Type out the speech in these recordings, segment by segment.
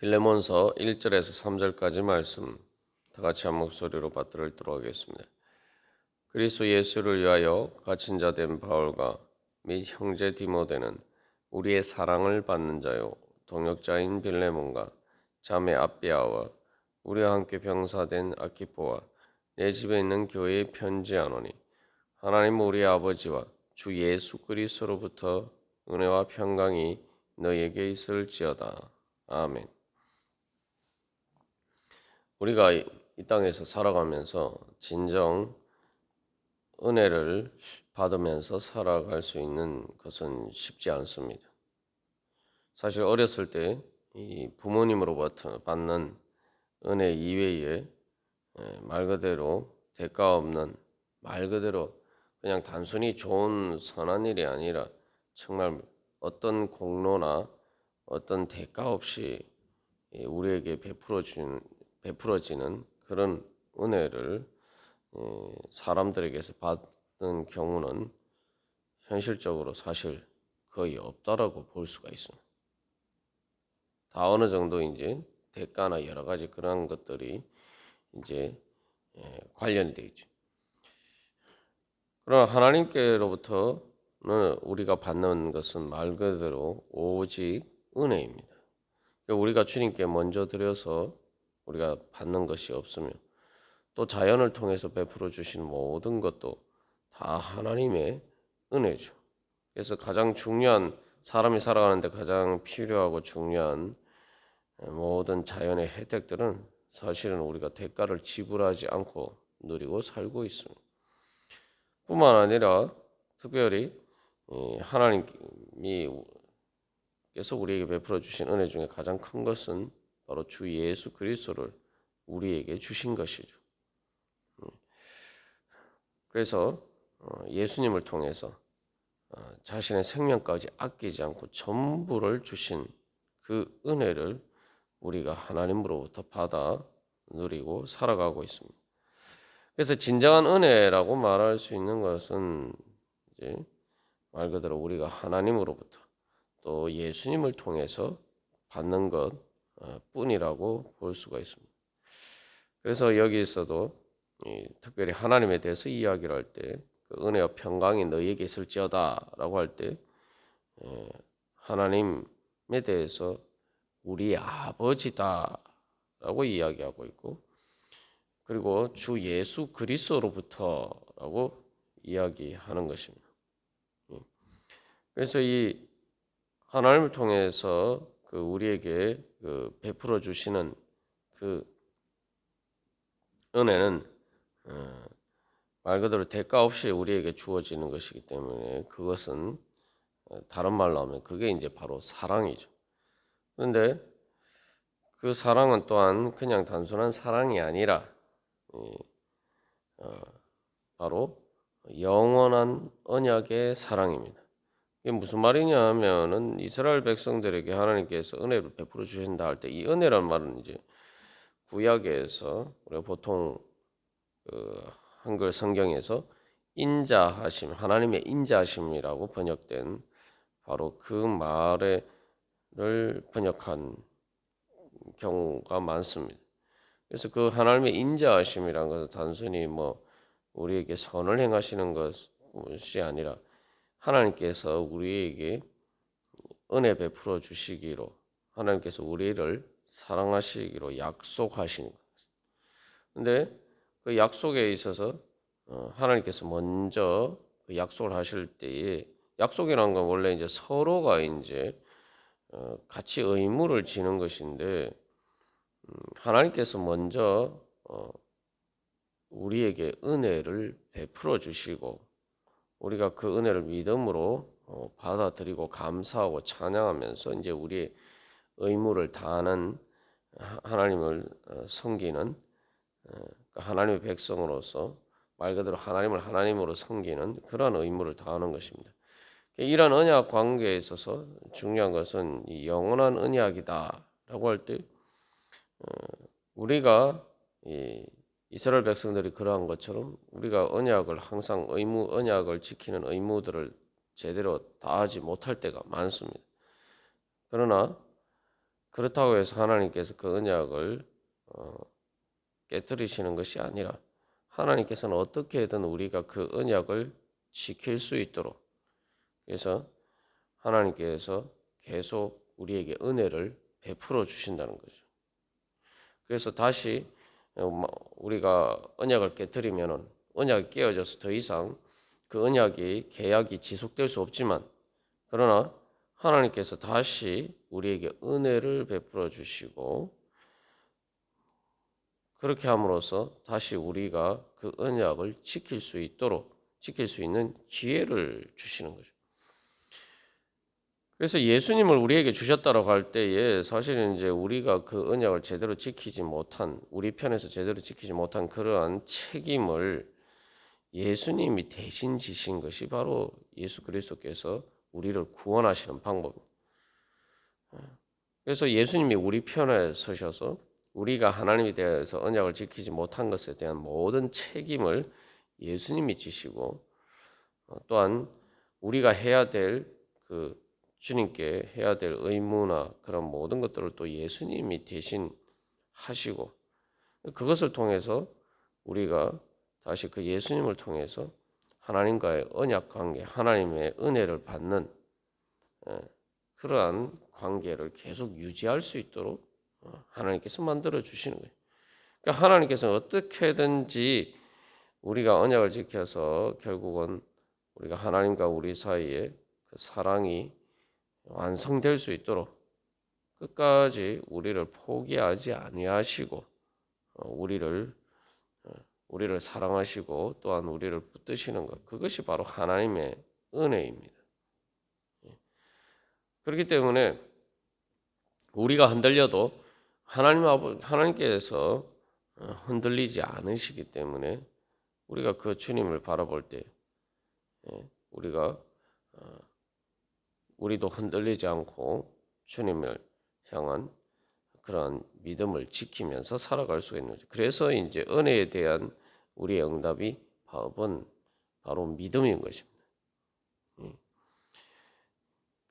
빌레몬서 1절에서 3절까지 말씀 다 같이 한 목소리로 받들어 읽도록 하겠습니다. 그리스도 예수를 위하여 갇힌 자 된 바울과 및 형제 디모데는 우리의 사랑을 받는 자요 동역자인 빌레몬과 자매 아비아와 우리와 함께 병사된 아키포와 내 집에 있는 교회에 편지하노니 하나님 우리의 아버지와 주 예수 그리스도로부터 은혜와 평강이 너에게 있을지어다. 아멘. 우리가 이 땅에서 살아가면서 진정 은혜를 받으면서 살아갈 수 있는 것은 쉽지 않습니다. 사실 어렸을 때 이 부모님으로부터 받는 은혜 이외에 말 그대로 대가 없는, 말 그대로 그냥 단순히 좋은 선한 일이 아니라 정말 어떤 공로나 어떤 대가 없이 우리에게 베풀어지는 그런 은혜를 사람들에게서 받는 경우는 현실적으로 사실 거의 없다라고 볼 수가 있습니다. 다 어느 정도 이제 대가나 여러 가지 그런 것들이 이제 관련이 되어 있죠. 그러나 하나님께로부터는 우리가 받는 것은 말 그대로 오직 은혜입니다. 우리가 주님께 먼저 드려서 우리가 받는 것이 없으며 또 자연을 통해서 베풀어 주신 모든 것도 다 하나님의 은혜죠. 그래서 가장 중요한, 사람이 살아가는데 가장 필요하고 중요한 모든 자연의 혜택들은 사실은 우리가 대가를 지불하지 않고 누리고 살고 있습니다. 뿐만 아니라 특별히 하나님께서 우리에게 베풀어 주신 은혜 중에 가장 큰 것은 바로 주 예수 그리스도를 우리에게 주신 것이죠. 그래서 예수님을 통해서 자신의 생명까지 아끼지 않고 전부를 주신 그 은혜를 우리가 하나님으로부터 받아 누리고 살아가고 있습니다. 그래서 진정한 은혜라고 말할 수 있는 것은 이제 말 그대로 우리가 하나님으로부터 또 예수님을 통해서 받는 것 뿐이라고 볼 수가 있습니다. 그래서 여기서도 특별히 하나님에 대해서 이야기를 할 때 그 은혜와 평강이 너희에게 있을지어다라고 할 때 하나님에 대해서 우리의 아버지다라고 이야기하고 있고, 그리고 주 예수 그리스도로부터라고 이야기하는 것입니다. 그래서 이 하나님을 통해서 그 우리에게 그 베풀어 주시는 그 은혜는 말 그대로 대가 없이 우리에게 주어지는 것이기 때문에 그것은 다른 말로 하면 그게 이제 바로 사랑이죠. 그런데 그 사랑은 또한 그냥 단순한 사랑이 아니라 바로 영원한 언약의 사랑입니다. 이게 무슨 말이냐 하면은 이스라엘 백성들에게 하나님께서 은혜를 베풀어 주신다 할 때 이 은혜란 말은 이제 구약에서 우리가 보통 그 한글 성경에서 인자하심, 하나님의 인자하심이라고 번역된 바로 그 말을 번역한 경우가 많습니다. 그래서 그 하나님의 인자하심이란 것은 단순히 뭐 우리에게 선을 행하시는 것이 아니라 하나님께서 우리에게 은혜 베풀어 주시기로, 하나님께서 우리를 사랑하시기로 약속하시는 것. 근데 그 약속에 있어서 하나님께서 먼저 그 약속을 하실 때에, 약속이라는 건 원래 이제 서로가 이제 같이 의무를 지는 것인데 하나님께서 먼저 우리에게 은혜를 베풀어 주시고 우리가 그 은혜를 믿음으로 받아들이고 감사하고 찬양하면서 이제 우리의 의무를 다하는 하나님을 섬기는 하나님의 백성으로서 말 그대로 하나님을 하나님으로 섬기는 그런 의무를 다하는 것입니다. 이런 언약 관계에 있어서 중요한 것은 이 영원한 언약이다라고 할 때 우리가 이스라엘 백성들이 그러한 것처럼 우리가 언약을 항상 언약을 지키는 의무들을 제대로 다하지 못할 때가 많습니다. 그러나 그렇다고 해서 하나님께서 그 언약을 깨뜨리시는 것이 아니라 하나님께서는 어떻게든 우리가 그 언약을 지킬 수 있도록, 그래서 하나님께서 계속 우리에게 은혜를 베풀어 주신다는 거죠. 그래서 다시 우리가 언약을 깨뜨리면은 언약이 깨어져서 더 이상 그 언약이 계약이 지속될 수 없지만, 그러나 하나님께서 다시 우리에게 은혜를 베풀어 주시고, 그렇게 함으로써 다시 우리가 그 언약을 지킬 수 있는 기회를 주시는 거죠. 그래서 예수님을 우리에게 주셨다라고 할 때에 사실은 이제 우리가 그 언약을 제대로 지키지 못한, 우리 편에서 제대로 지키지 못한 그러한 책임을 예수님이 대신 지신 것이 바로 예수 그리스도께서 우리를 구원하시는 방법입니다. 그래서 예수님이 우리 편에 서셔서 우리가 하나님에 대해서 언약을 지키지 못한 것에 대한 모든 책임을 예수님이 지시고, 또한 우리가 해야 될 주님께 해야 될 의무나 그런 모든 것들을 또 예수님이 대신 하시고, 그것을 통해서 우리가 다시 그 예수님을 통해서 하나님과의 언약 관계, 하나님의 은혜를 받는 그러한 관계를 계속 유지할 수 있도록 하나님께서 만들어 주시는 거예요. 그러니까 하나님께서 어떻게든지 우리가 언약을 지켜서 결국은 우리가 하나님과 우리 사이에 그 사랑이 완성될 수 있도록 끝까지 우리를 포기하지 아니하시고 우리를 사랑하시고 또한 우리를 붙드시는 것, 그것이 바로 하나님의 은혜입니다. 그렇기 때문에 우리가 흔들려도 하나님께서 흔들리지 않으시기 때문에 우리가 그 주님을 바라볼 때 우리도 흔들리지 않고 주님을 향한 그런 믿음을 지키면서 살아갈 수가 있는 거죠. 그래서 이제 은혜에 대한 우리의 응답이 바로 믿음인 것입니다.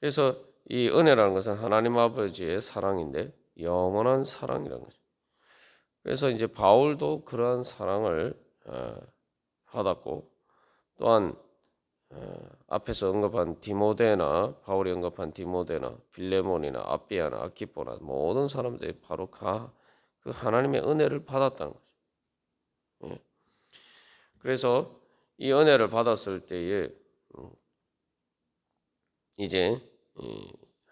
그래서 이 은혜라는 것은 하나님 아버지의 사랑인데 영원한 사랑이라는 거죠. 그래서 이제 바울도 그러한 사랑을 받았고, 또한 앞에서 언급한 바울이 언급한 디모데나 빌레몬이나 아비아나 아키포나 모든 사람들이 바로 그 하나님의 은혜를 받았다는 거죠. 그래서 이 은혜를 받았을 때에 이제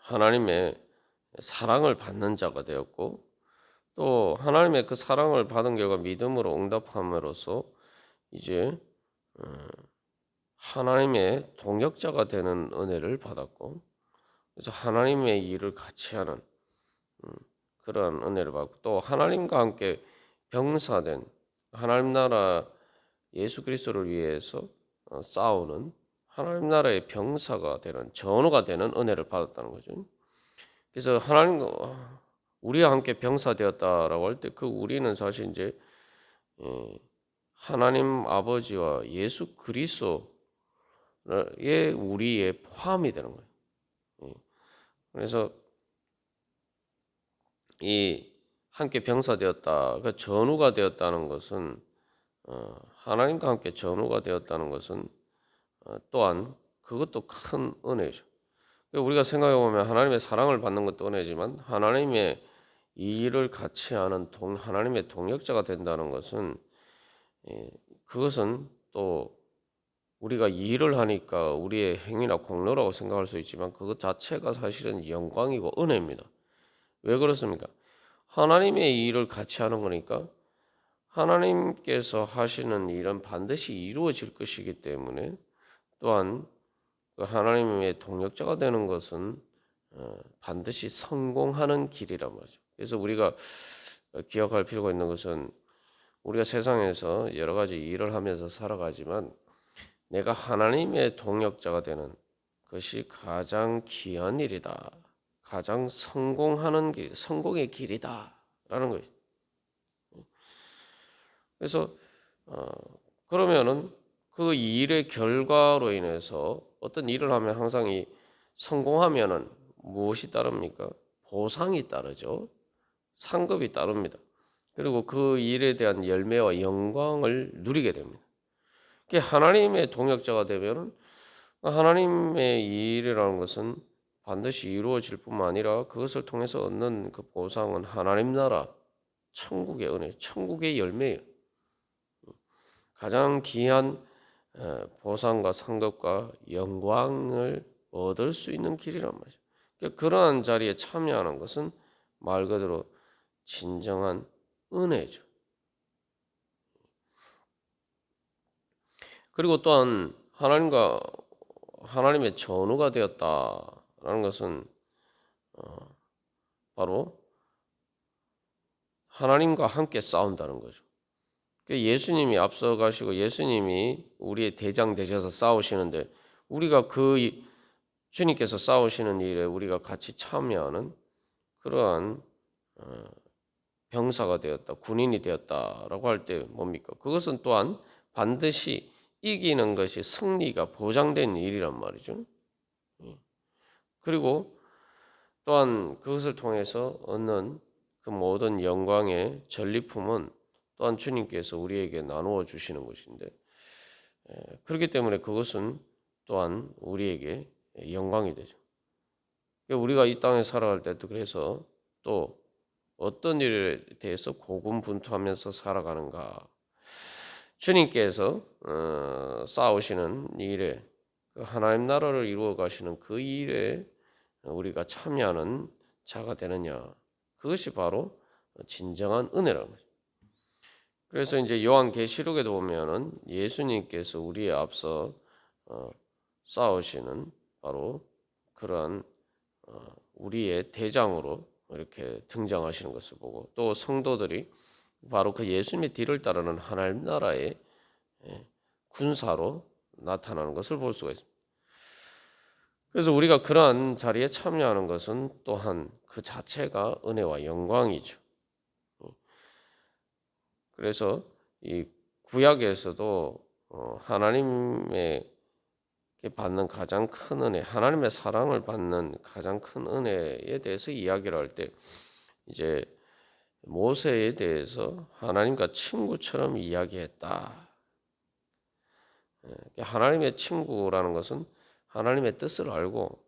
하나님의 사랑을 받는 자가 되었고, 또 하나님의 그 사랑을 받은 결과 믿음으로 응답함으로써 이제 하나님의 동역자가 되는 은혜를 받았고, 그래서 하나님의 일을 같이 하는 그러한 은혜를 받고, 또 하나님과 함께 병사된 하나님 나라 예수 그리스도를 위해서 싸우는 하나님 나라의 병사가 되는 전우가 되는 은혜를 받았다는 거죠. 그래서 우리와 함께 병사되었다라고 할 때 그 우리는 사실 이제 하나님 아버지와 예수 그리스도의 우리의 포함이 되는 거예요. 그래서 이 함께 병사되었다, 그 전우가 되었다는 것은 하나님과 함께 전우가 되었다는 것은 또한 그것도 큰 은혜죠. 우리가 생각해 보면 하나님의 사랑을 받는 것도 은혜지만 하나님의 이 일을 같이 하는 하나님의 동역자가 된다는 것은 그것은 또 우리가 이 일을 하니까 우리의 행위나 공로라고 생각할 수 있지만 그것 자체가 사실은 영광이고 은혜입니다. 왜 그렇습니까? 하나님의 이 일을 같이 하는 거니까 하나님께서 하시는 일은 반드시 이루어질 것이기 때문에, 또한 그 하나님의 동역자가 되는 것은 반드시 성공하는 길이란 말이죠. 그래서 우리가 기억할 필요가 있는 것은 우리가 세상에서 여러 가지 일을 하면서 살아가지만 내가 하나님의 동역자가 되는 것이 가장 귀한 일이다. 가장 성공하는 길, 성공의 길이다라는 거예요. 그래서 그러면은 그 일의 결과로 인해서 어떤 일을 하면 항상 성공하면은 무엇이 따릅니까? 보상이 따르죠. 상급이 따릅니다. 그리고 그 일에 대한 열매와 영광을 누리게 됩니다. 하나님의 동역자가 되면 하나님의 일이라는 것은 반드시 이루어질 뿐만 아니라 그것을 통해서 얻는 그 보상은 하나님 나라, 천국의 은혜, 천국의 열매예요. 가장 귀한 보상과 상급과 영광을 얻을 수 있는 길이란 말이죠. 그러한 자리에 참여하는 것은 말 그대로 진정한 은혜죠. 그리고 또한 하나님의 전우가 되었다라는 것은 바로 하나님과 함께 싸운다는 거죠. 예수님이 앞서 가시고 예수님이 우리의 대장 되셔서 싸우시는데 우리가 주님께서 싸우시는 일에 우리가 같이 참여하는 그러한 병사가 되었다, 군인이 되었다라고 할 때 뭡니까? 그것은 또한 반드시 이기는 것이 승리가 보장된 일이란 말이죠. 그리고 또한 그것을 통해서 얻는 그 모든 영광의 전리품은 또한 주님께서 우리에게 나누어 주시는 것인데 그렇기 때문에 그것은 또한 우리에게 영광이 되죠. 우리가 이 땅에 살아갈 때도 그래서 또 어떤 일에 대해서 고군분투하면서 살아가는가? 주님께서 싸우시는 일에 하나님 나라를 이루어 가시는 그 일에 우리가 참여하는 자가 되느냐? 그것이 바로 진정한 은혜라는 거죠. 그래서 이제 요한계시록에도 보면은 예수님께서 우리에 앞서 싸우시는 바로 그러한 우리의 대장으로 이렇게 등장하시는 것을 보고 또 성도들이 바로 그 예수님의 뒤를 따르는 하나님 나라의 군사로 나타나는 것을 볼 수가 있습니다. 그래서 우리가 그러한 자리에 참여하는 것은 또한 그 자체가 은혜와 영광이죠. 그래서 이 구약에서도 하나님의 받는 가장 큰 은혜, 하나님의 사랑을 받는 가장 큰 은혜에 대해서 이야기를 할 때 이제 모세에 대해서 하나님과 친구처럼 이야기했다. 하나님의 친구라는 것은 하나님의 뜻을 알고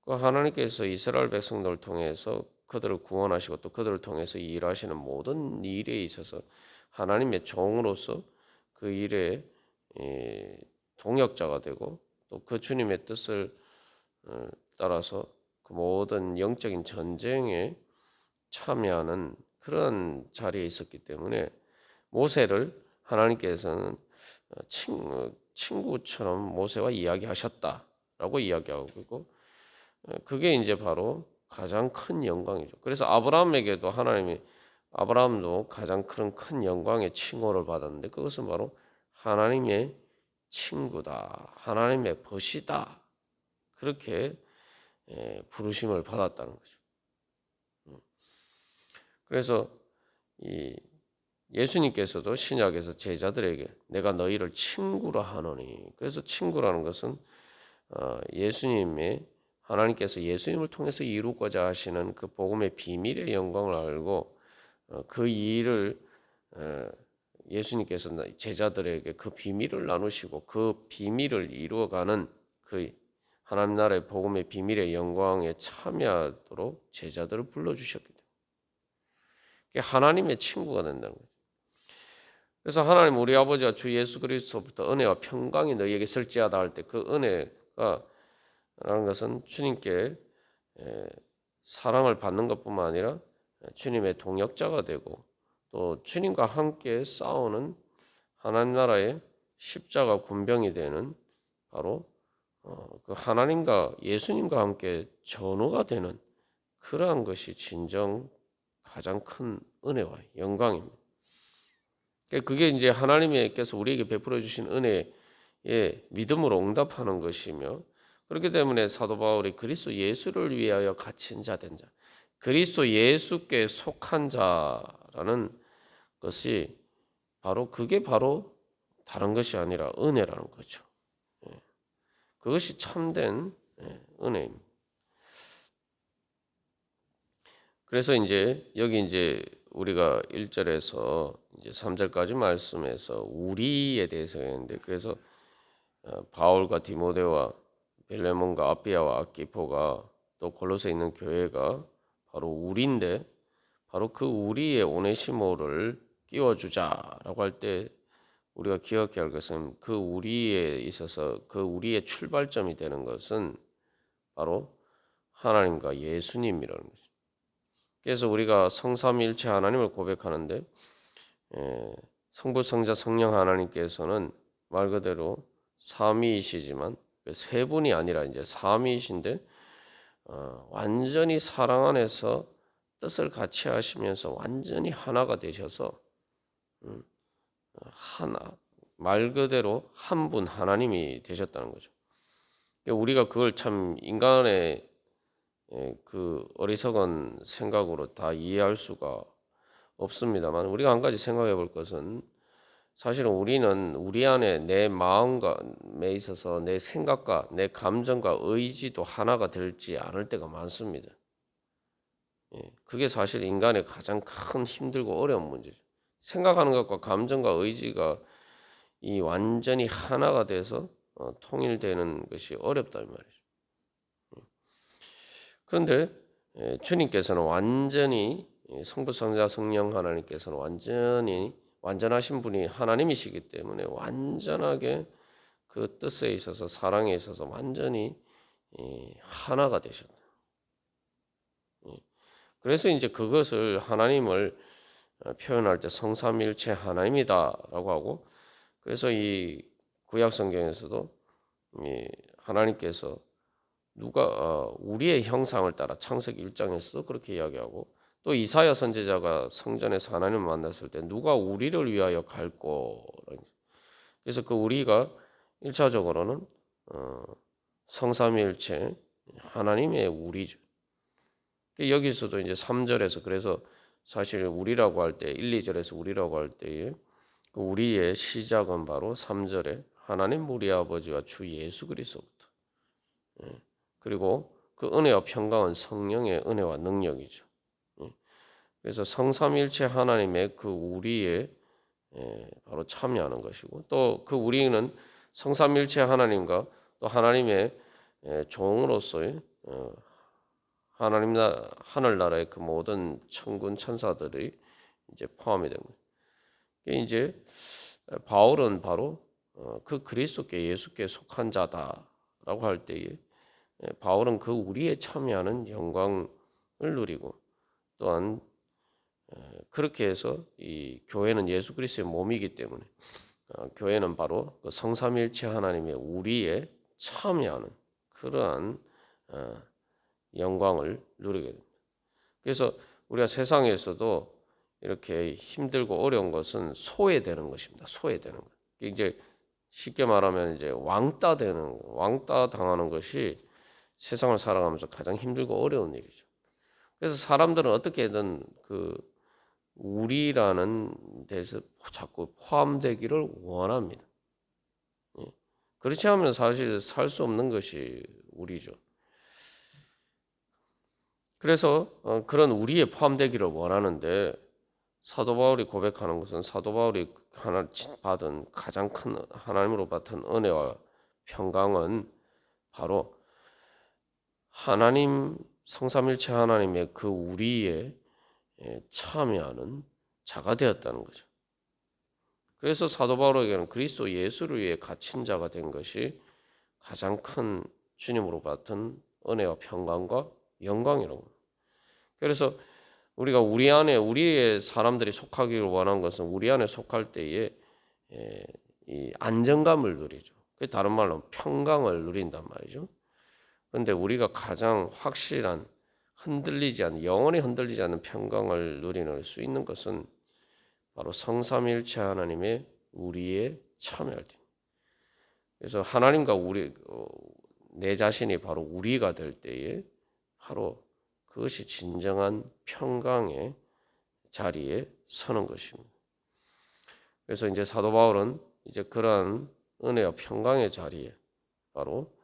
그 하나님께서 이스라엘 백성들을 통해서 그들을 구원하시고 또 그들을 통해서 일하시는 모든 일에 있어서 하나님의 종으로서 그 일에 동역자가 되고 또 그 주님의 뜻을 따라서 그 모든 영적인 전쟁에 참여하는 그런 자리에 있었기 때문에 모세를 하나님께서는 친구처럼 모세와 이야기하셨다라고 이야기하고 있고 그게 이제 바로 가장 큰 영광이죠. 그래서 아브라함에게도 하나님이 아브라함도 가장 큰 영광의 칭호를 받았는데 그것은 바로 하나님의 친구다, 하나님의 벗이다 그렇게 부르심을 받았다는 거죠. 그래서 이 예수님께서도 신약에서 제자들에게 내가 너희를 친구라 하노니 그래서 친구라는 것은 예수님의 하나님께서 예수님을 통해서 이루고자 하시는 그 복음의 비밀의 영광을 알고 그 일을 예수님께서 제자들에게 그 비밀을 나누시고 그 비밀을 이루어가는 그 하나님 나라의 복음의 비밀의 영광에 참여하도록 제자들을 불러주셨기 때문에 하나님의 친구가 된다는 거죠. 그래서 하나님 우리 아버지와 주 예수 그리스도부터 은혜와 평강이 너희에게 있을지어다 할 때 그 은혜가 라는 것은 주님께 사랑을 받는 것뿐만 아니라 주님의 동역자가 되고 또 주님과 함께 싸우는 하나님 나라의 십자가 군병이 되는 바로 그 하나님과 예수님과 함께 전우가 되는 그러한 것이 진정 가장 큰 은혜와 영광입니다. 그게 이제 하나님께서 우리에게 베풀어 주신 은혜에 믿음으로 응답하는 것이며 그렇기 때문에 사도 바울이 그리스도 예수를 위하여 갇힌 자 된 자, 그리스도 예수께 속한 자라는 것이 그게 바로 다른 것이 아니라 은혜라는 거죠. 그것이 참된 은혜입니다. 그래서 이제 여기 이제 우리가 1절에서 이제 3절까지 말씀에서 우리에 대해서 했는데, 그래서 바울과 디모데와 빌레몬과 아비아와 아키포가 또 골로새에 있는 교회가 바로 우리인데, 바로 그 우리의 오네시모를 끼워주자라고 할 때 우리가 기억해야 할 것은, 그 우리에 있어서 그 우리의 출발점이 되는 것은 바로 하나님과 예수님이라는 거죠. 그래서 우리가 성삼위일체 하나님을 고백하는데, 성부, 성자, 성령 하나님께서는 말 그대로 삼위이시지만 세 분이 아니라 이제 삼위이신데, 완전히 사랑 안에서 뜻을 같이 하시면서 완전히 하나가 되셔서 하나, 말 그대로 한 분 하나님이 되셨다는 거죠. 우리가 그걸 참 인간의 그 어리석은 생각으로 다 이해할 수가 없습니다만, 우리가 한 가지 생각해 볼 것은, 사실은 우리는 우리 안에 내 마음에 있어서 내 생각과 내 감정과 의지도 하나가 될지 않을 때가 많습니다. 그게 사실 인간의 가장 큰 힘들고 어려운 문제죠. 생각하는 것과 감정과 의지가 이 완전히 하나가 돼서 통일되는 것이 어렵단 말이죠. 그런데 주님께서는 완전히, 성부, 성자, 성령 하나님께서는 완전히 완전하신 분이 하나님이시기 때문에 완전하게 그 뜻에 있어서, 사랑에 있어서 완전히 하나가 되셨다. 그래서 이제 그것을, 하나님을 표현할 때 성삼일체 하나님이다라고 하고, 그래서 이 구약 성경에서도 하나님께서 우리의 형상을 따라, 창세기 1장에서도 그렇게 이야기하고, 또 이사야 선지자가 성전에서 하나님을 만났을 때 누가 우리를 위하여 갈꼬. 그래서 그 우리가 1차적으로는 성삼위일체 하나님의 우리죠. 여기서도 이제 3절에서, 그래서 사실 우리라고 할 때, 1, 2절에서 우리라고 할 때에 그 우리의 시작은 바로 3절에 하나님 우리 아버지와 주 예수 그리스도부터, 그리고 그 은혜와 평강은 성령의 은혜와 능력이죠. 그래서 성삼일체 하나님의 그 우리에 바로 참여하는 것이고, 또 그 우리는 성삼일체 하나님과 또 하나님의 종으로서의 하나님 하늘나라의 그 모든 천군 천사들이 이제 포함이 된 거예요. 이제 바울은 바로 그 그리스도께, 예수께 속한 자다라고 할 때에 바울은 그 우리에 참여하는 영광을 누리고, 또한 그렇게 해서 이 교회는 예수 그리스도의 몸이기 때문에 교회는 바로 그 성삼일체 하나님의 우리에 참여하는 그러한 영광을 누리게 됩니다. 그래서 우리가 세상에서도 이렇게 힘들고 어려운 것은 소외되는 것입니다. 소외되는 것. 이제 쉽게 말하면 이제 왕따 당하는 것이 세상을 살아가면서 가장 힘들고 어려운 일이죠. 그래서 사람들은 어떻게든 그 우리라는 데서 자꾸 포함되기를 원합니다. 그렇지 않으면 사실 살 수 없는 것이 우리죠. 그래서 그런 우리에 포함되기를 원하는데, 사도 바울이 고백하는 것은, 사도 바울이 받은 가장 큰 하나님으로 받은 은혜와 평강은 바로 하나님, 성삼일체 하나님의 그 우리에 참여하는 자가 되었다는 거죠. 그래서 사도 바울에게는 그리스도 예수를 위해 갇힌 자가 된 것이 가장 큰 주님으로 받은 은혜와 평강과 영광이라고 합니다. 그래서 우리가 우리 안에, 우리의 사람들이 속하기를 원한 것은, 우리 안에 속할 때에 이 안정감을 누리죠. 그 다른 말로 평강을 누린단 말이죠. 그런데 우리가 가장 확실한, 영원히 흔들리지 않는 평강을 누리는 수 있는 것은 바로 성삼일체 하나님의 우리에 참여할 때. 그래서 하나님과 내 자신이 바로 우리가 될 때에 바로 그것이 진정한 평강의 자리에 서는 것입니다. 그래서 이제 사도 바울은 이제 그러한 은혜와 평강의 자리에 바로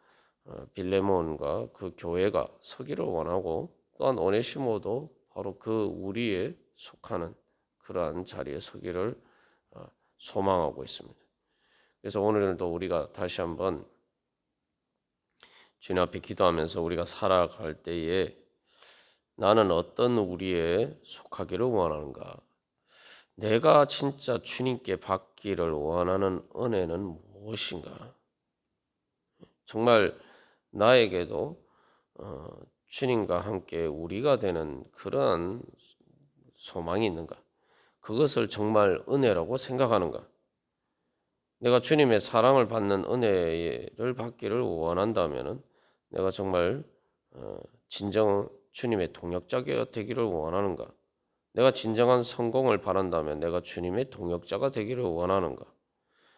빌레몬과 그 교회가 서기를 원하고, 또한 오네시모도 바로 그 우리에 속하는 그러한 자리에 서기를 소망하고 있습니다. 그래서 오늘도 우리가 다시 한번 주님 앞에 기도하면서 우리가 살아갈 때에 나는 어떤 우리에 속하기를 원하는가? 내가 진짜 주님께 받기를 원하는 은혜는 무엇인가? 정말 나에게도 주님과 함께 우리가 되는 그러한 소망이 있는가? 그것을 정말 은혜라고 생각하는가? 내가 주님의 사랑을 받는 은혜를 받기를 원한다면은 내가 정말 진정 주님의 동역자가 되기를 원하는가? 내가 진정한 성공을 바란다면 내가 주님의 동역자가 되기를 원하는가?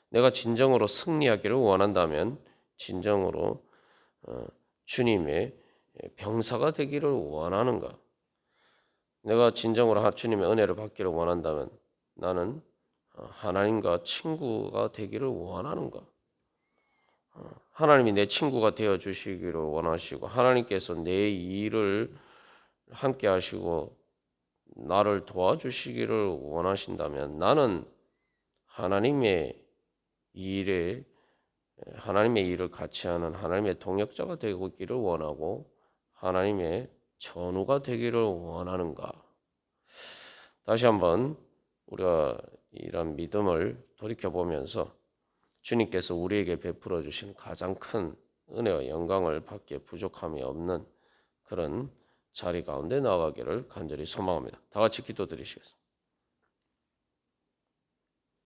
내가 진정으로 승리하기를 원한다면 진정으로 주님의 병사가 되기를 원하는가? 내가 진정으로 주님의 은혜를 받기를 원한다면 나는 하나님과 친구가 되기를 원하는가? 하나님이 내 친구가 되어 주시기를 원하시고 하나님께서 내 일을 함께 하시고 나를 도와주시기를 원하신다면 나는 하나님의 일을 같이 하는 하나님의 동역자가 되기를 원하고 하나님의 전우가 되기를 원하는가? 다시 한번 우리가 이런 믿음을 돌이켜보면서 주님께서 우리에게 베풀어 주신 가장 큰 은혜와 영광을 받기에 부족함이 없는 그런 자리 가운데 나아가기를 간절히 소망합니다. 다 같이 기도드리시겠습니다.